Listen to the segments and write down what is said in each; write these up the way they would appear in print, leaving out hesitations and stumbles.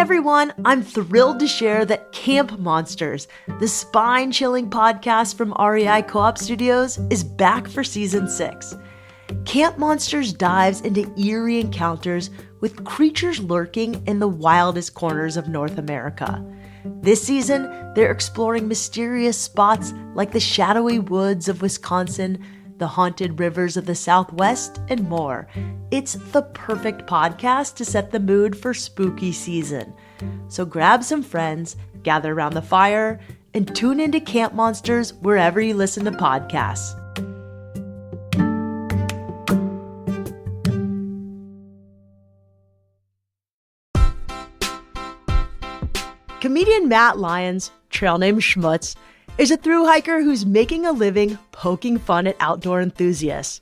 everyone, I'm thrilled to share that Camp Monsters, the spine-chilling podcast from REI Co-op Studios, is back for Season 6. Camp Monsters dives into eerie encounters with creatures lurking in the wildest corners of North America. This season, they're exploring mysterious spots like the shadowy woods of Wisconsin, the haunted rivers of the Southwest, and more. It's the perfect podcast to set the mood for spooky season. So grab some friends, gather around the fire, and tune into Camp Monsters wherever you listen to podcasts. Comedian Matt Lyons, trail name Schmutz, is a thru-hiker who's making a living poking fun at outdoor enthusiasts.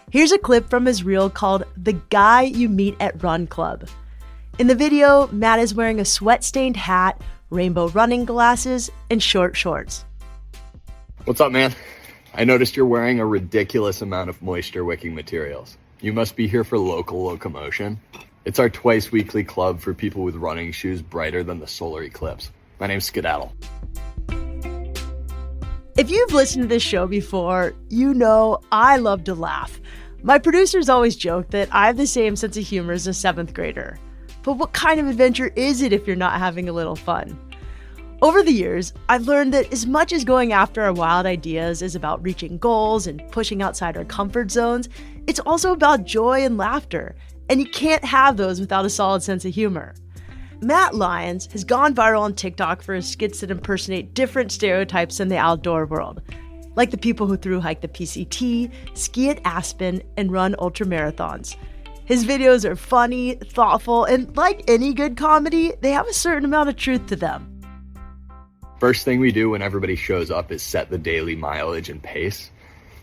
Here's a clip from his reel called The Guy You Meet at Run Club. In the video, Matt is wearing a sweat-stained hat, rainbow running glasses, and short shorts. What's up, man? I noticed you're wearing a ridiculous amount of moisture-wicking materials. You must be here for local locomotion. It's our twice-weekly club for people with running shoes brighter than the solar eclipse. My name's Skedaddle. If you've listened to this show before, you know I love to laugh. My producers always joke that I have the same sense of humor as a 7th grader. But what kind of adventure is it if you're not having a little fun? Over the years, I've learned that as much as going after our wild ideas is about reaching goals and pushing outside our comfort zones, it's also about joy and laughter. And you can't have those without a solid sense of humor. Matt Lyons has gone viral on TikTok for his skits that impersonate different stereotypes in the outdoor world, like the people who thru-hike the PCT, ski at Aspen, and run ultramarathons. His videos are funny, thoughtful, and like any good comedy, they have a certain amount of truth to them. First thing we do when everybody shows up is set the daily mileage and pace.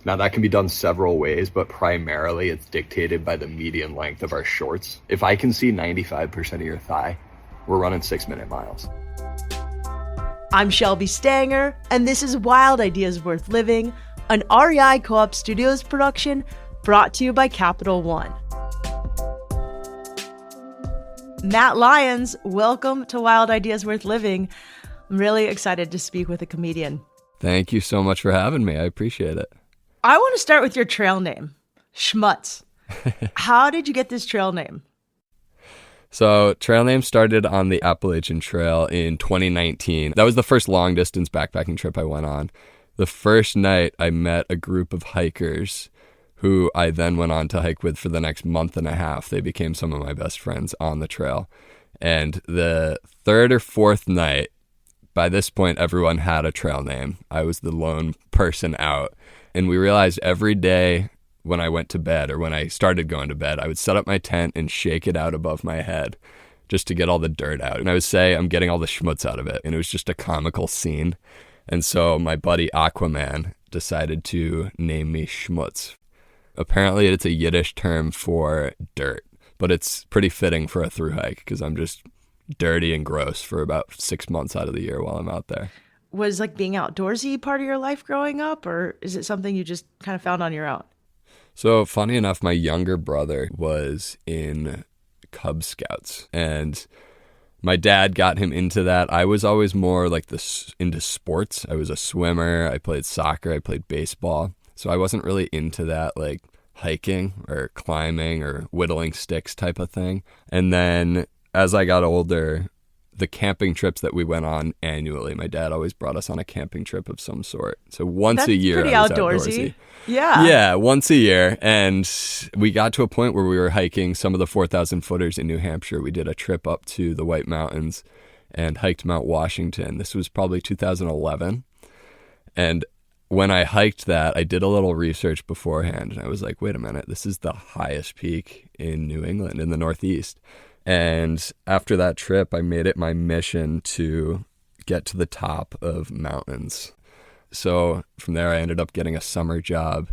Now that can be done several ways, but primarily it's dictated by the median length of our shorts. If I can see 95% of your thigh, we're running 6-minute miles. I'm Shelby Stanger, and this is Wild Ideas Worth Living, an REI Co-op Studios production brought to you by Capital One. Matt Lyons, welcome to Wild Ideas Worth Living. I'm really excited to speak with a comedian. Thank you so much for having me. I appreciate it. I want to start with your trail name, Schmutz. How did you get this trail name? So trail name started on the Appalachian Trail in 2019. That was the first long distance backpacking trip I went on. The first night I met a group of hikers who I then went on to hike with for the next month and a half. They became some of my best friends on the trail. And the third or fourth night, by this point, everyone had a trail name. I was the lone person out. And we realized every day when I went to bed, or when I started going to bed, I would set up my tent and shake it out above my head just to get all the dirt out. And I would say, I'm getting all the schmutz out of it. And it was just a comical scene. And so my buddy Aquaman decided to name me Schmutz. Apparently it's a Yiddish term for dirt, but it's pretty fitting for a thru hike because I'm just dirty and gross for about 6 months out of the year while I'm out there. Was like being outdoorsy part of your life growing up, or is it something you just kind of found on your own? So funny enough, my younger brother was in Cub Scouts and my dad got him into that. I was always more like into sports. I was a swimmer. I played soccer. I played baseball. So I wasn't really into that like hiking or climbing or whittling sticks type of thing. And then as I got older, the camping trips that we went on annually, my dad always brought us on a camping trip of some sort. So once a year, pretty I was outdoorsy. Yeah. Yeah, once a year. And we got to a point where we were hiking some of the 4,000 footers in New Hampshire. We did a trip up to the White Mountains and hiked Mount Washington. This was probably 2011. And when I hiked that, I did a little research beforehand. And I was like, wait a minute, this is the highest peak in New England, in the Northeast. And after that trip, I made it my mission to get to the top of mountains. So from there, I ended up getting a summer job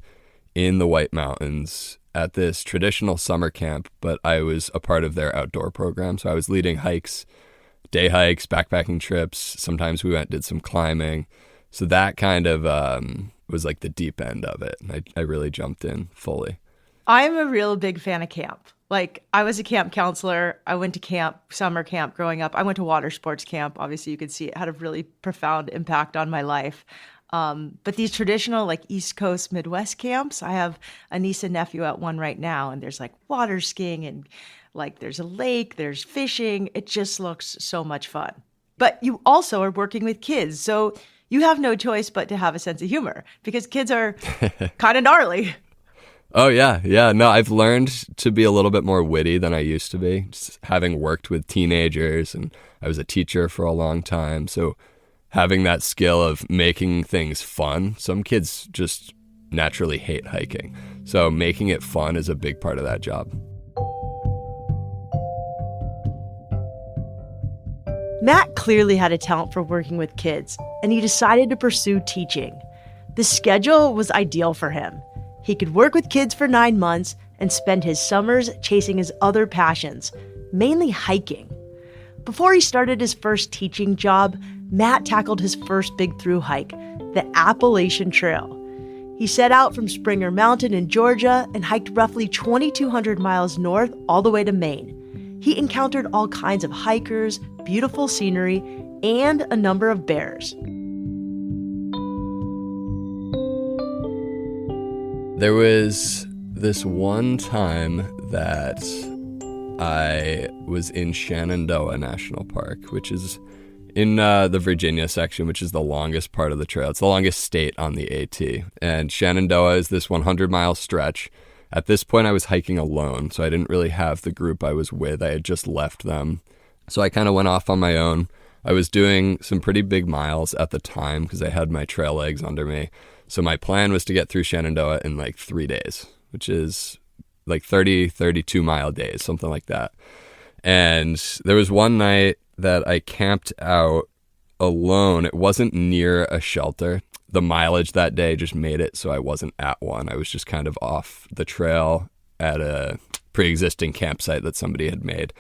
in the White Mountains at this traditional summer camp, but I was a part of their outdoor program. So I was leading hikes, day hikes, backpacking trips. Sometimes we did some climbing. So that kind of was like the deep end of it. I really jumped in fully. I'm a real big fan of camp. Like, I was a camp counselor. I went to summer camp growing up. I went to water sports camp. Obviously, you could see it had a really profound impact on my life. But these traditional, like, East Coast, Midwest camps, I have a niece and nephew at one right now, and there's like water skiing and like there's a lake, there's fishing. It just looks so much fun. But you also are working with kids, so you have no choice but to have a sense of humor because kids are kind of gnarly. Oh, yeah. Yeah. No, I've learned to be a little bit more witty than I used to be, just having worked with teenagers, and I was a teacher for a long time. So having that skill of making things fun, some kids just naturally hate hiking. So making it fun is a big part of that job. Matt clearly had a talent for working with kids, and he decided to pursue teaching. The schedule was ideal for him. He could work with kids for 9 months and spend his summers chasing his other passions, mainly hiking. Before he started his first teaching job, Matt tackled his first big thru hike, the Appalachian Trail. He set out from Springer Mountain in Georgia and hiked roughly 2,200 miles north all the way to Maine. He encountered all kinds of hikers, beautiful scenery, and a number of bears. There was this one time that I was in Shenandoah National Park, which is in the Virginia section, which is the longest part of the trail. It's the longest state on the AT. And Shenandoah is this 100-mile stretch. At this point, I was hiking alone, so I didn't really have the group I was with. I had just left them. So I kind of went off on my own. I was doing some pretty big miles at the time because I had my trail legs under me. So my plan was to get through Shenandoah in like 3 days, which is like 32 mile days, something like that. And there was one night that I camped out alone. It wasn't near a shelter. The mileage that day just made it so I wasn't at one. I was just kind of off the trail at a pre-existing campsite that somebody had made.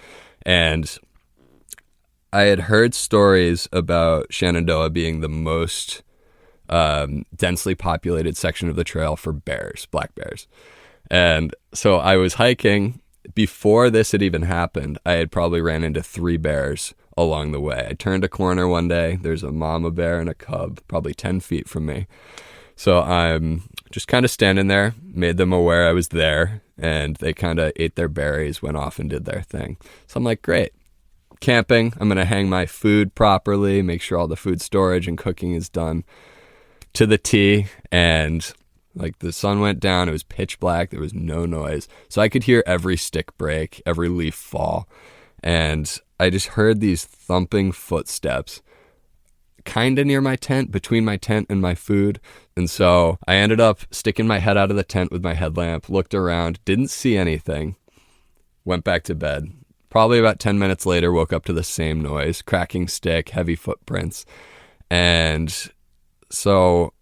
And I had heard stories about Shenandoah being the most densely populated section of the trail for bears, black bears. And so I was hiking. Before this had even happened, I had probably ran into 3 bears along the way. I turned a corner one day. There's a mama bear and a cub probably 10 feet from me. So I'm just kind of standing there, made them aware I was there, and they kind of ate their berries, went off and did their thing. So I'm like, great. Camping, I'm going to hang my food properly, make sure all the food storage and cooking is done to the T. And like the sun went down, it was pitch black, there was no noise. So I could hear every stick break, every leaf fall. And I just heard these thumping footsteps kind of near my tent, between my tent and my food. And so I ended up sticking my head out of the tent with my headlamp, looked around, didn't see anything, went back to bed. Probably about 10 minutes later, woke up to the same noise, cracking stick, heavy footprints. And so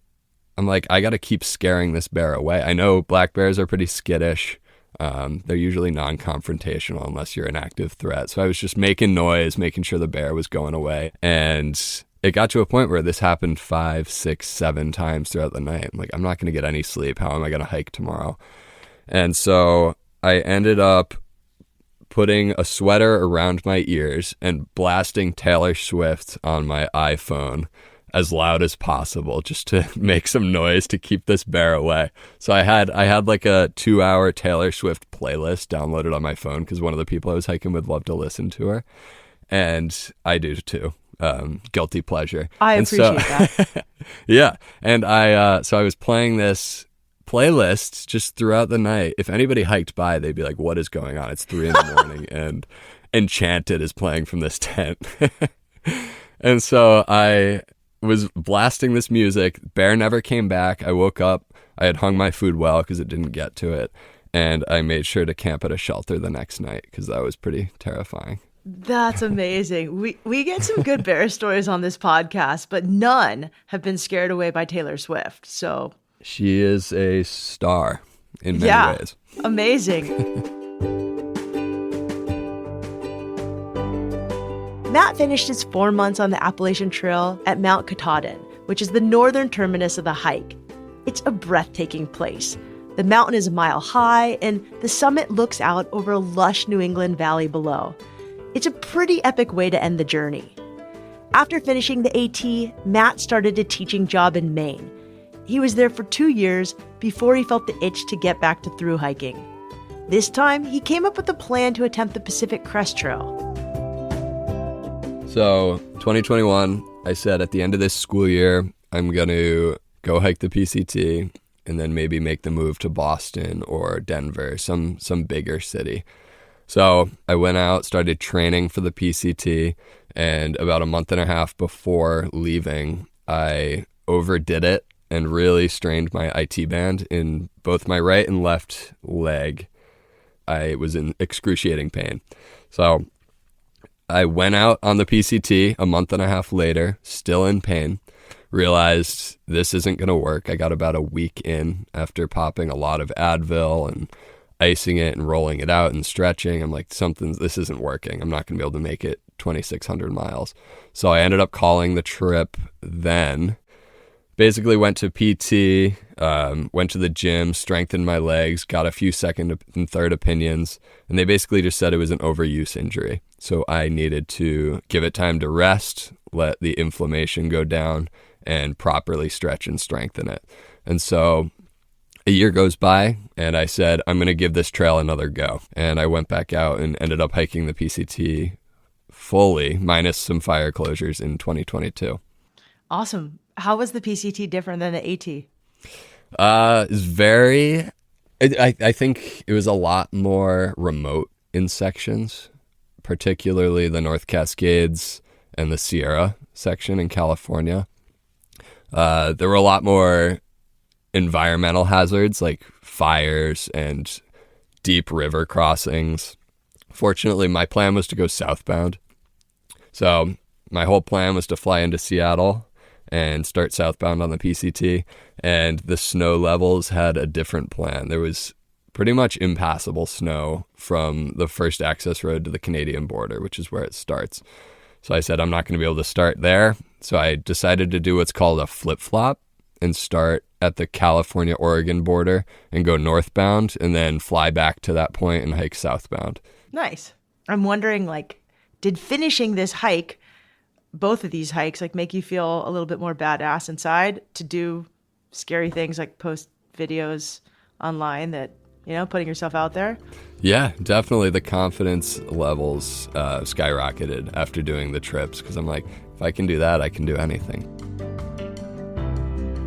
I'm like, I got to keep scaring this bear away. I know black bears are pretty skittish. They're usually non-confrontational unless you're an active threat. So I was just making noise, making sure the bear was going away. And it got to a point where this happened 5, 6, 7 times throughout the night. I'm like, I'm not going to get any sleep. How am I going to hike tomorrow? And so I ended up putting a sweater around my ears and blasting Taylor Swift on my iPhone as loud as possible just to make some noise to keep this bear away. So I had like a 2-hour Taylor Swift playlist downloaded on my phone because one of the people I was hiking with loved to listen to her. And I do too. Guilty pleasure. I appreciate that. Yeah. And I was playing this playlist just throughout the night. If anybody hiked by, they'd be like, what is going on? It's 3 a.m. and Enchanted is playing from this tent. And so I was blasting this music. Bear never came back. I woke up. I had hung my food well because it didn't get to it. And I made sure to camp at a shelter the next night because that was pretty terrifying. That's amazing. We get some good bear stories on this podcast, but none have been scared away by Taylor Swift. So she is a star in many ways. Amazing. Matt finished his 4 months on the Appalachian Trail at Mount Katahdin, which is the northern terminus of the hike. It's a breathtaking place. The mountain is a mile high, and the summit looks out over a lush New England valley below. It's a pretty epic way to end the journey. After finishing the AT, Matt started a teaching job in Maine. He was there for 2 years before he felt the itch to get back to thru-hiking. This time, he came up with a plan to attempt the Pacific Crest Trail. So, 2021, I said at the end of this school year, I'm going to go hike the PCT and then maybe make the move to Boston or Denver, some bigger city. So I went out, started training for the PCT, and about a month and a half before leaving, I overdid it and really strained my IT band in both my right and left leg. I was in excruciating pain. So I went out on the PCT a month and a half later, still in pain, realized this isn't going to work. I got about a week in after popping a lot of Advil and icing it and rolling it out and stretching. I'm like, this isn't working. I'm not going to be able to make it 2,600 miles. So I ended up calling the trip then. Basically went to PT, went to the gym, strengthened my legs, got a few second and third opinions, and they basically just said it was an overuse injury. So I needed to give it time to rest, let the inflammation go down, and properly stretch and strengthen it. And so a year goes by, and I said, I'm going to give this trail another go. And I went back out and ended up hiking the PCT fully, minus some fire closures in 2022. Awesome. How was the PCT different than the AT? I think it was a lot more remote in sections, particularly the North Cascades and the Sierra section in California. There were a lot more environmental hazards like fires and deep river crossings. Fortunately, my plan was to go southbound. So my whole plan was to fly into Seattle and start southbound on the PCT, and the snow levels had a different plan. There was pretty much impassable snow from the first access road to the Canadian border, which is where it starts. So I said, I'm not going to be able to start there. So I decided to do what's called a flip-flop and start at the California-Oregon border and go northbound and then fly back to that point and hike southbound. Nice. I'm wondering, did finishing this hike, both of these hikes, make you feel a little bit more badass inside to do scary things like post videos online that, putting yourself out there? Yeah, definitely. The confidence levels skyrocketed after doing the trips because I'm like, if I can do that, I can do anything.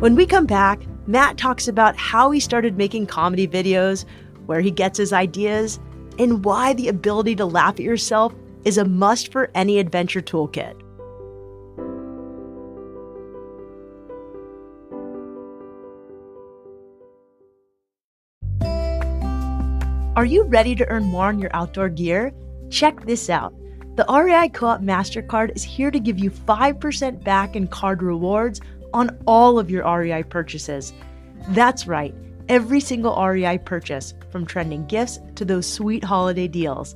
When we come back, Matt talks about how he started making comedy videos, where he gets his ideas, and why the ability to laugh at yourself is a must for any adventure toolkit. Are you ready to earn more on your outdoor gear? Check this out. The REI Co-op MasterCard is here to give you 5% back in card rewards on all of your REI purchases. That's right, every single REI purchase, from trending gifts to those sweet holiday deals.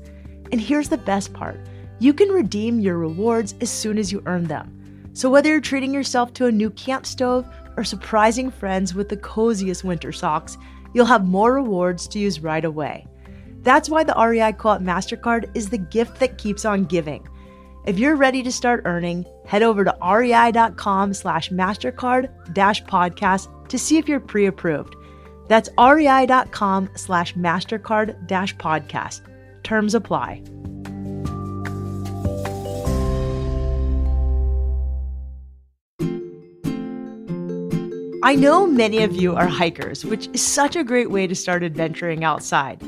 And here's the best part. You can redeem your rewards as soon as you earn them. So whether you're treating yourself to a new camp stove or surprising friends with the coziest winter socks, you'll have more rewards to use right away. That's why the REI Co-op MasterCard is the gift that keeps on giving. If you're ready to start earning, head over to rei.com/MasterCard-podcast to see if you're pre-approved. That's rei.com/MasterCard-podcast. Terms apply. I know many of you are hikers, which is such a great way to start adventuring outside.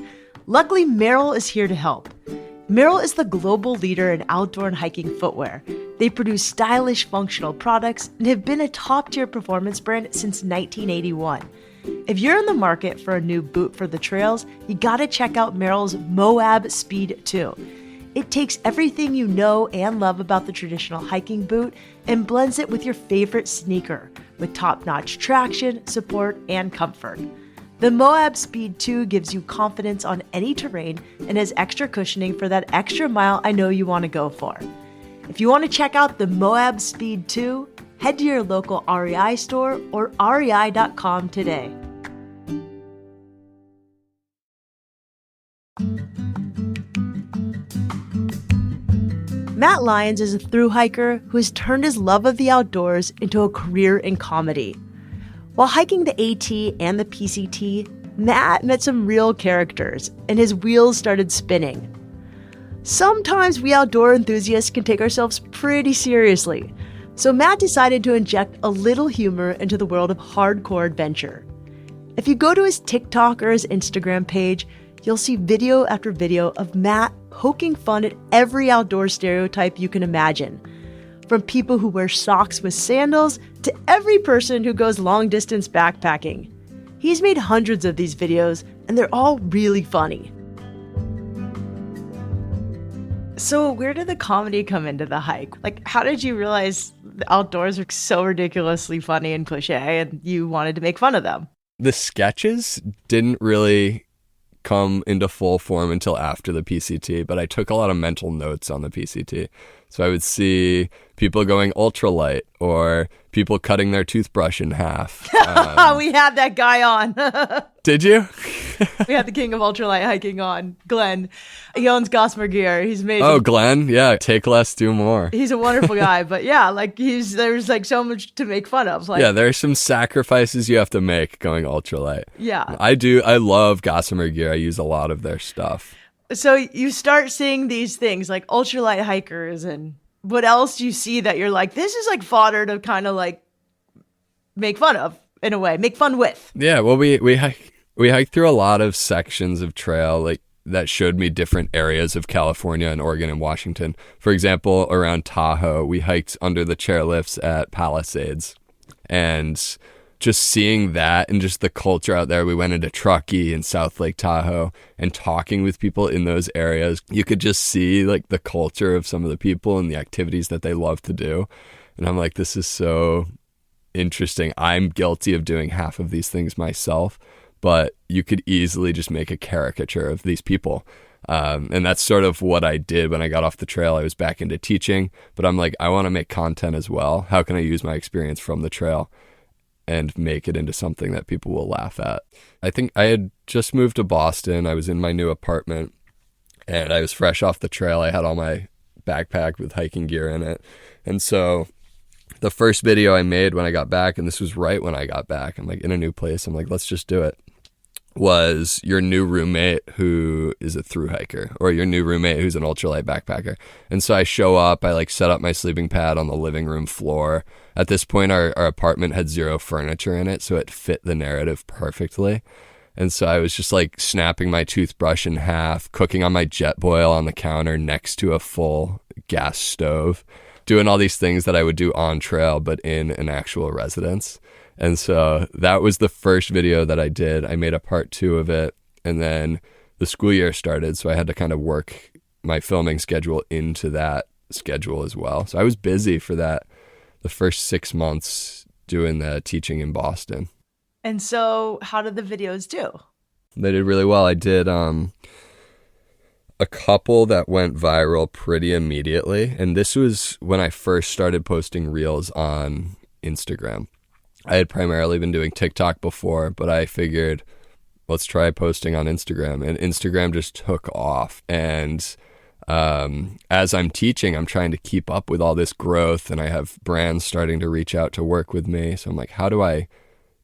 Luckily, Merrell is here to help. Merrell is the global leader in outdoor and hiking footwear. They produce stylish, functional products and have been a top-tier performance brand since 1981. If you're in the market for a new boot for the trails, you gotta check out Merrell's Moab Speed 2. It takes everything you know and love about the traditional hiking boot and blends it with your favorite sneaker, with top-notch traction, support, and comfort. The Moab Speed 2 gives you confidence on any terrain and has extra cushioning for that extra mile I know you want to go for. If you want to check out the Moab Speed 2, head to your local REI store or rei.com today. Matt Lyons is a thru-hiker who has turned his love of the outdoors into a career in comedy. While hiking the AT and the PCT, Matt met some real characters, and his wheels started spinning. Sometimes we outdoor enthusiasts can take ourselves pretty seriously, so Matt decided to inject a little humor into the world of hardcore adventure. If you go to his TikTok or his Instagram page, you'll see video after video of Matt poking fun at every outdoor stereotype you can imagine. From people who wear socks with sandals to every person who goes long-distance backpacking. He's made hundreds of these videos, and they're all really funny. So where did the comedy come into the hike? Like, how did you realize the outdoors are so ridiculously funny and cliche, and you wanted to make fun of them? The sketches didn't really come into full form until after the PCT, but I took a lot of mental notes on the PCT. So I would see people going ultralight or people cutting their toothbrush in half. We had that guy on. Did you? We had the king of ultralight hiking on, Glenn. He owns Gossamer Gear. He's made. Oh, Glenn. Yeah. Take less, do more. He's a wonderful guy. But yeah, like there's like so much to make fun of. Like, yeah, there's some sacrifices you have to make going ultralight. Yeah. I love Gossamer Gear. I use a lot of their stuff. So you start seeing these things like ultralight hikers, and what else you see that you're like, this is like fodder to kind of like make fun of in a way, make fun with. Yeah, well, we hiked through a lot of sections of trail like that showed me different areas of California and Oregon and Washington. For example, around Tahoe, we hiked under the chairlifts at Palisades, and just seeing that and just the culture out there. We went into Truckee and South Lake Tahoe and talking with people in those areas. You could just see like the culture of some of the people and the activities that they love to do. And I'm like, this is so interesting. I'm guilty of doing half of these things myself, but you could easily just make a caricature of these people. And that's sort of what I did when I got off the trail. I was back into teaching, but I'm like, I want to make content as well. How can I use my experience from the trail and make it into something that people will laugh at? I think I had just moved to Boston. I was in my new apartment and I was fresh off the trail. I had all my backpack with hiking gear in it. And so the first video I made when I got back, and this was right when I got back, I'm like in a new place. I'm like, let's just do it. Was your new roommate who is a thru-hiker, or your new roommate who's an ultralight backpacker. And so I show up, I like set up my sleeping pad on the living room floor. At this point, our apartment had zero furniture in it, so it fit the narrative perfectly. And so I was just like snapping my toothbrush in half, cooking on my Jetboil on the counter next to a full gas stove, doing all these things that I would do on trail, but in an actual residence. And so that was the first video that I did. I made a part 2 of it, and then the school year started, so I had to kind of work my filming schedule into that schedule as well. So I was busy for that, the first 6 months doing the teaching in Boston. And so how did the videos do? They did really well. I did a couple that went viral pretty immediately, and this was when I first started posting reels on Instagram. I had primarily been doing TikTok before, but I figured, let's try posting on Instagram. And Instagram just took off. And as I'm teaching, I'm trying to keep up with all this growth, and I have brands starting to reach out to work with me. So I'm like, how do I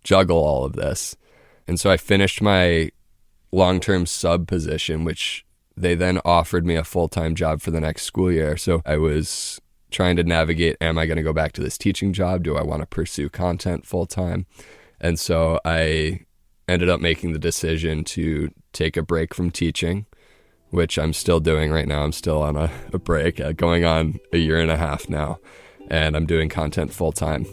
juggle all of this? And so I finished my long-term sub position, which they then offered me a full-time job for the next school year. So I was trying to navigate, am I going to go back to this teaching job? Do I want to pursue content full time? And so I ended up making the decision to take a break from teaching, which I'm still doing right now. I'm still on a break, going on a year and a half now, and I'm doing content full time.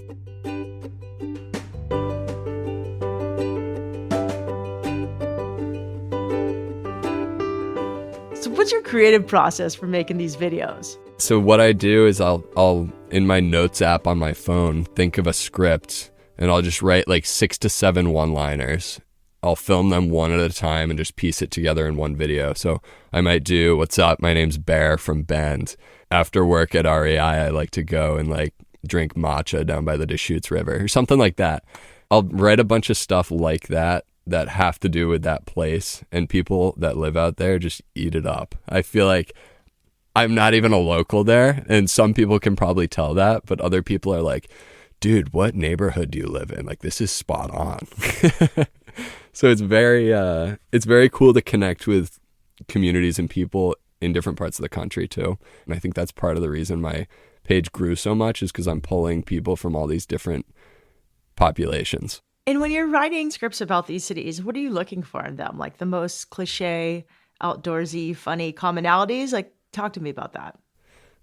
So what's your creative process for making these videos? So what I do is I'll in my notes app on my phone, think of a script, and I'll just write like 6 to 7 one-liners. I'll film them one at a time and just piece it together in one video. So I might do, what's up, my name's Bear from Bend. After work at REI, I like to go and like drink matcha down by the Deschutes River or something like that. I'll write a bunch of stuff like that have to do with that place, and people that live out there just eat it up. I feel like I'm not even a local there, and some people can probably tell that, but other people are like, dude, what neighborhood do you live in? Like, this is spot on. So it's very cool to connect with communities and people in different parts of the country too. And I think that's part of the reason my page grew so much, is because I'm pulling people from all these different populations. And when you're writing scripts about these cities, what are you looking for in them? Like the most cliche, outdoorsy, funny commonalities? Like, talk to me about that.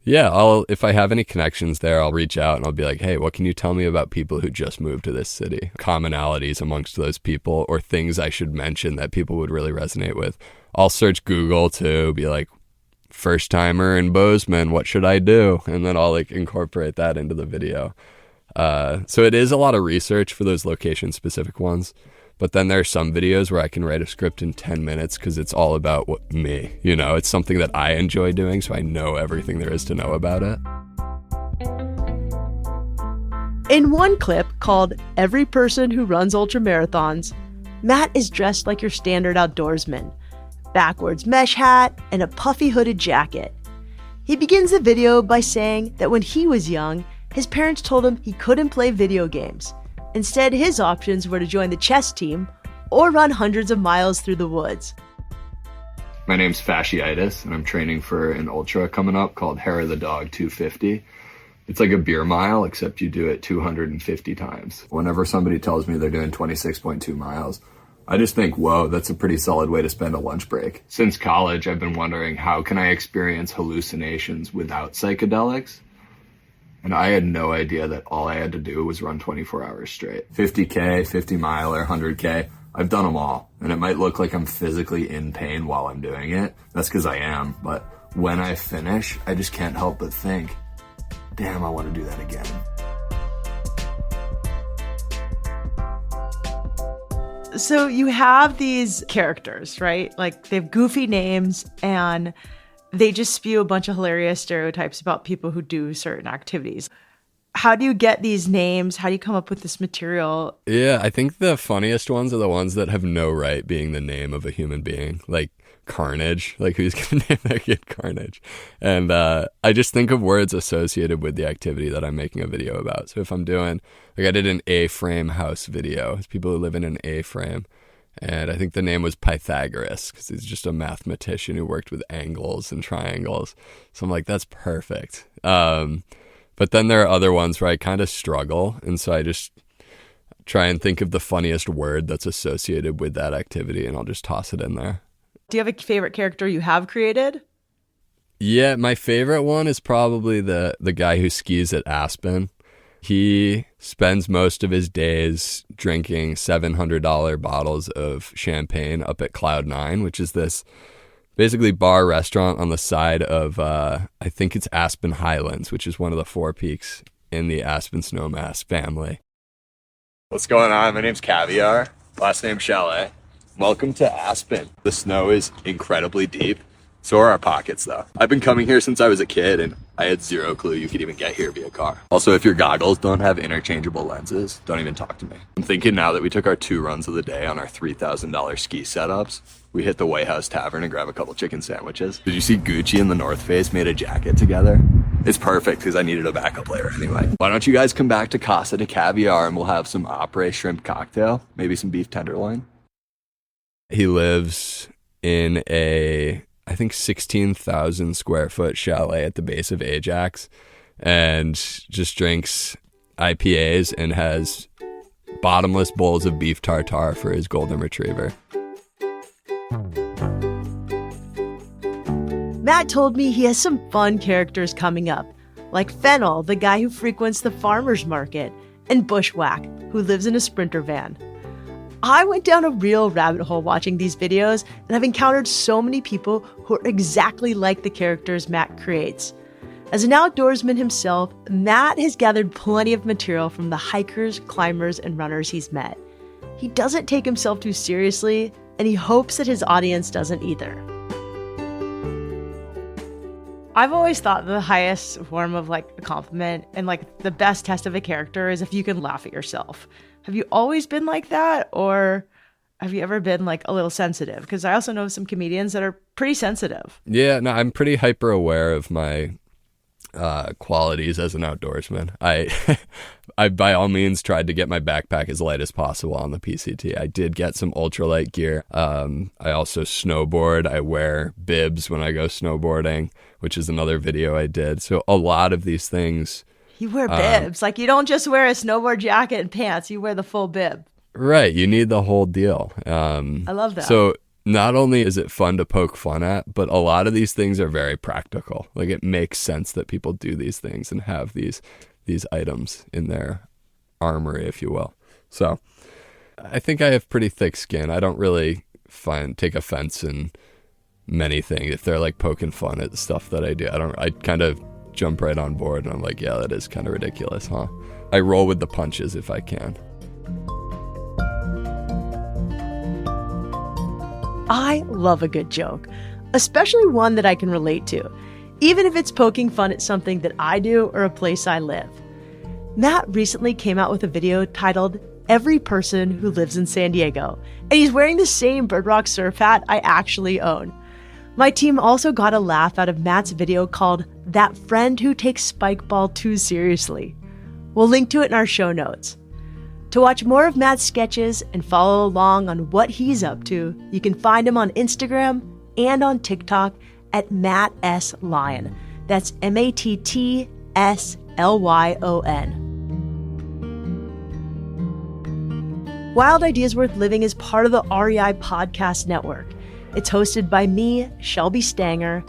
Yeah, if I have any connections there, I'll reach out and I'll be like, hey, what can you tell me about people who just moved to this city? Commonalities amongst those people, or things I should mention that people would really resonate with. I'll search Google to be like, first timer in Bozeman, what should I do? And then I'll like incorporate that into the video. So it is a lot of research for those location specific ones. But then there are some videos where I can write a script in 10 minutes because it's all about me. You know, it's something that I enjoy doing, so I know everything there is to know about it. In one clip called Every Person Who Runs Ultra Marathons, Matt is dressed like your standard outdoorsman. Backwards mesh hat and a puffy hooded jacket. He begins the video by saying that when he was young, his parents told him he couldn't play video games. Instead, his options were to join the chess team or run hundreds of miles through the woods. My name's Fasciitis, and I'm training for an ultra coming up called Hair of the Dog 250. It's like a beer mile, except you do it 250 times. Whenever somebody tells me they're doing 26.2 miles, I just think, whoa, that's a pretty solid way to spend a lunch break. Since college, I've been wondering, how can I experience hallucinations without psychedelics? And I had no idea that all I had to do was run 24 hours straight. 50K, 50 mile, or 100K, I've done them all. And it might look like I'm physically in pain while I'm doing it. That's because I am. But when I finish, I just can't help but think, damn, I want to do that again. So you have these characters, right? Like they have goofy names and they just spew a bunch of hilarious stereotypes about people who do certain activities. How do you get these names? How do you come up with this material? Yeah, I think the funniest ones are the ones that have no right being the name of a human being. Like Carnage. Like, who's going to name their kid Carnage? And I just think of words associated with the activity that I'm making a video about. So if I'm doing, like I did an A-frame house video. It's people who live in an A-frame. And I think the name was Pythagoras because he's just a mathematician who worked with angles and triangles. So I'm like, that's perfect. But then there are other ones where I kind of struggle. And so I just try and think of the funniest word that's associated with that activity, and I'll just toss it in there. Do you have a favorite character you have created? Yeah, my favorite one is probably the guy who skis at Aspen. He spends most of his days drinking $700 bottles of champagne up at Cloud 9, which is this basically bar restaurant on the side of, I think it's Aspen Highlands, which is one of the 4 peaks in the Aspen Snowmass family. What's going on? My name's Caviar, last name Chalet. Welcome to Aspen. The snow is incredibly deep. So are our pockets, though. I've been coming here since I was a kid, and I had zero clue you could even get here via car. Also, if your goggles don't have interchangeable lenses, don't even talk to me. I'm thinking now that we took our 2 runs of the day on our $3,000 ski setups, we hit the White House Tavern and grab a couple chicken sandwiches. Did you see Gucci and the North Face made a jacket together? It's perfect because I needed a backup layer anyway. Why don't you guys come back to Casa de Caviar and we'll have some Opry shrimp cocktail, maybe some beef tenderloin. He lives in a, I think, 16,000 square foot chalet at the base of Ajax and just drinks IPAs and has bottomless bowls of beef tartare for his golden retriever. Matt told me he has some fun characters coming up, like Fennel, the guy who frequents the farmer's market, and Bushwhack, who lives in a Sprinter van. I went down a real rabbit hole watching these videos, and I've encountered so many people who are exactly like the characters Matt creates. As an outdoorsman himself, Matt has gathered plenty of material from the hikers, climbers, and runners he's met. He doesn't take himself too seriously, and he hopes that his audience doesn't either. I've always thought the highest form of like a compliment and like the best test of a character is if you can laugh at yourself. Have you always been like that, or have you ever been like a little sensitive? Because I also know some comedians that are pretty sensitive. Yeah, no, I'm pretty hyper aware of my qualities as an outdoorsman. I by all means tried to get my backpack as light as possible on the PCT. I did get some ultralight gear. I also snowboard. I wear bibs when I go snowboarding, which is another video I did. So a lot of these things. You wear bibs. Like you don't just wear a snowboard jacket and pants. You wear the full bib. Right. You need the whole deal. I love that. So not only is it fun to poke fun at, but a lot of these things are very practical. Like it makes sense that people do these things and have these items in their armory, if you will. So I think I have pretty thick skin. I don't really take offense in many things. If they're like poking fun at the stuff that I do, I kind of jump right on board and I'm like, yeah, that is kind of ridiculous, huh? I roll with the punches if I can. I love a good joke, especially one that I can relate to, even if it's poking fun at something that I do or a place I live. Matt recently came out with a video titled Every Person Who Lives in San Diego, and he's wearing the same Bird Rock surf hat I actually own. My team also got a laugh out of Matt's video called That Friend Who Takes Spike Ball Too Seriously. We'll link to it in our show notes. To watch more of Matt's sketches and follow along on what he's up to, you can find him on Instagram and on TikTok at Matt S. Lyon. That's MattSlyon. Wild Ideas Worth Living is part of the REI Podcast Network. It's hosted by me, Shelby Stanger,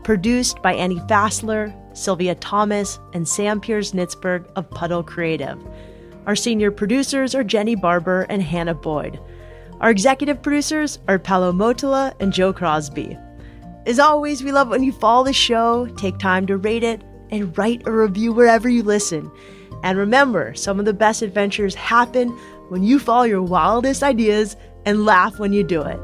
produced by Annie Fassler, Sylvia Thomas, and Sam Piers-Nitzberg of Puddle Creative. Our senior producers are Jenny Barber and Hannah Boyd. Our executive producers are Paolo Motola and Joe Crosby. As always, we love when you follow the show, take time to rate it, and write a review wherever you listen. And remember, some of the best adventures happen when you follow your wildest ideas and laugh when you do it.